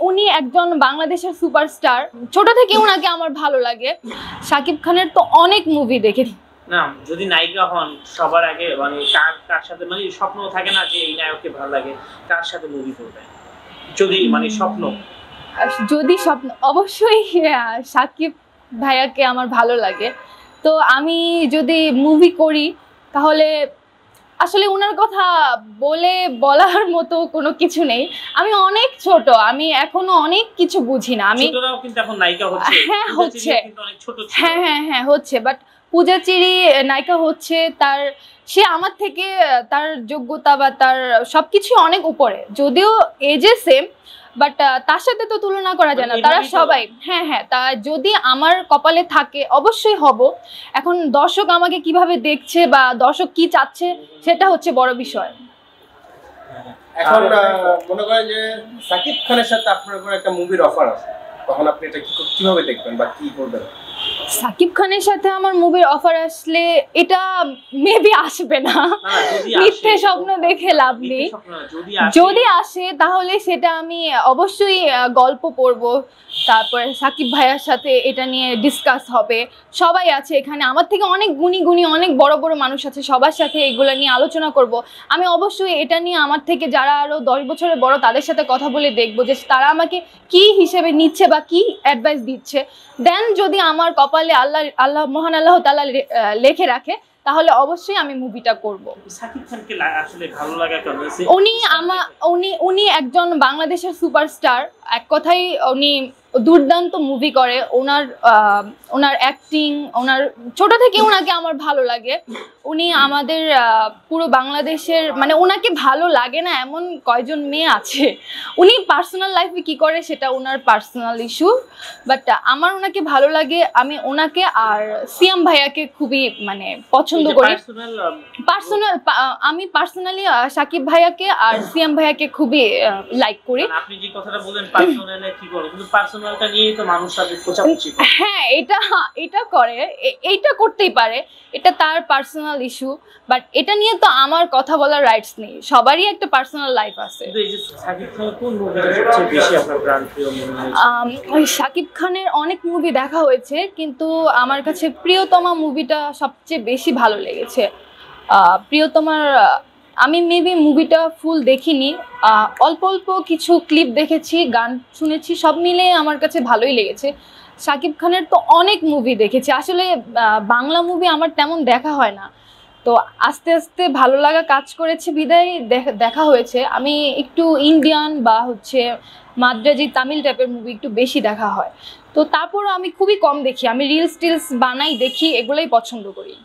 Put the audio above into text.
উনি একজন বাংলাদেশের সুপারস্টার। ছোট থেকে উনাকে আমার ভালো লাগে। শাকিব খানের তো অনেক মুভি দেখেছি। না, যদি নায়িকা হন সবার আগে মানে কার সাথে মানে স্বপ্ন থাকে না যে এই নায়ককে ভালো লাগে, কার সাথে মুভি করবে যদি মানে স্বপ্ন? যদি স্বপ্ন অবশ্যই শাকিব ভাইয়াকে আমার ভালো লাগে। তো আমি যদি মুভি করি তাহলে আসলে উনার কথা বলার মতো কোনো কিছু নেই। আমি অনেক ছোট, আমি এখনো অনেক কিছু বুঝি না। আমি ছোটরাও কিন্তু এখন নায়িকা হচ্ছে। হ্যাঁ হচ্ছে, কিন্তু অনেক ছোট ছিল। হ্যাঁ হ্যাঁ হ্যাঁ হচ্ছে, বাট পূজা চেরি নায়িকা হচ্ছে। সে আমার থেকে তার যোগ্যতা বা তার সবকিছু অনেক উপরে, যদিও এজে সেম, বাট তার সাথে তো তুলনা করা যায় না। তারা সবাই হ্যাঁ হ্যাঁ, তা যদি আমার কপালে থাকে অবশ্যই হব। এখন দর্শক আমাকে কিভাবে দেখছে বা দর্শক কি চাচ্ছে সেটা হচ্ছে বড় বিষয়। এখন মনে করেন যে শাকিব খানের সাথে আপনার কোনো একটা মুভির অফার আছে, তখন আপনি এটা কিভাবে দেখবেন বা কি করবেন? শাকিব খানের সাথে আমার মুভির অফার আসলে এটা মেবি আসবে না, মিথ্যে স্বপ্ন দেখে লাভ নেই। যদি আসে তাহলে সেটা আমি অবশ্যই গল্প পড়ব, তারপরে শাকিব ভাইয়ার সাথে এটা নিয়ে ডিসকাস হবে। সবাই আছে এখানে, আমার থেকে অনেক গুণী অনেক বড় বড় মানুষ আছে, সবার সাথে এগুলো নিয়ে আলোচনা করব। আমি অবশ্যই এটা নিয়ে আমার থেকে যারা আরো 10 বছরের বড় তাদের সাথে কথা বলে দেখবো যে তারা আমাকে কি হিসেবে নিচ্ছে বা কি অ্যাডভাইস দিচ্ছে। দেন যদি আমার কপালে মহান আল্লাহ তাআলা লেখে রাখে তাহলে অবশ্যই আমি মুভিটা করব। শাকিব খানকে আসলে ভালো লাগা কেন? উনি একজন বাংলাদেশের সুপারস্টার। এক কথাই উনি দুর্দান্ত মুভি করে। ওনার অ্যাক্টিং, ওনার ছোট থেকে ওনাকে আমার ভালো লাগে। উনি আমাদের পুরো বাংলাদেশের, মানে ওনাকে ভালো লাগে না এমন কয়জন মেয়ে আছে। উনি পার্সোনাল লাইফে কি করে সেটা ওনার পার্সোনাল ইস্যু, বাট আমার ওনাকে ভালো লাগে। আমি ওনাকে আর সিয়াম ভাইয়াকে খুবই মানে পছন্দ করি। আমি পার্সোনালি শাকিব ভাইয়াকে আর সিয়াম ভাইয়াকে খুবই লাইক করি। আপনি যে কথাটা বলেন পার্সোনালি কি করে, কিন্তু পার্সোনালটা নিয়ে তো মানুষ সাথে কোচাকুচি করে। হ্যাঁ, এটা করে, এইটা করতেই পারে, এটা তার পার্সোনাল ইস্যু, বাট এটা নিয়ে তো আমার কথা বলার রাইটস নেই। সবারই একটা পার্সোনাল লাইফ আছে। কিন্তু এই যে শাকিব খানের কোন মুভিটা সবচেয়ে বেশি আপনার প্রিয় মনে হয়? শাকিব খানের অনেক মুভি দেখা হয়েছে, কিন্তু আমার কাছে প্রিয়তমা মুভিটা সবচেয়ে বেশি ভালো লেগেছে। প্রিয়তমার আমি মেবি মুভিটা ফুল দেখিনি, অল্প অল্প কিছু ক্লিপ দেখেছি, গান শুনেছি, সব মিলে আমার কাছে ভালোই লেগেছে। শাকিব খানের তো অনেক মুভি দেখেছি, আসলে বাংলা মুভি আমার তেমন দেখা হয় না, তো আস্তে আস্তে ভালো লাগা কাজ করেছে বিদায় দেখা হয়েছে। আমি একটু ইন্ডিয়ান বা হচ্ছে মাদ্রাজি তামিল টাইপের মুভি একটু বেশি দেখা হয়, তো তারপরও আমি খুবই কম দেখি। আমি রিলস টিলস বানাই, দেখি, এগুলোই পছন্দ করি।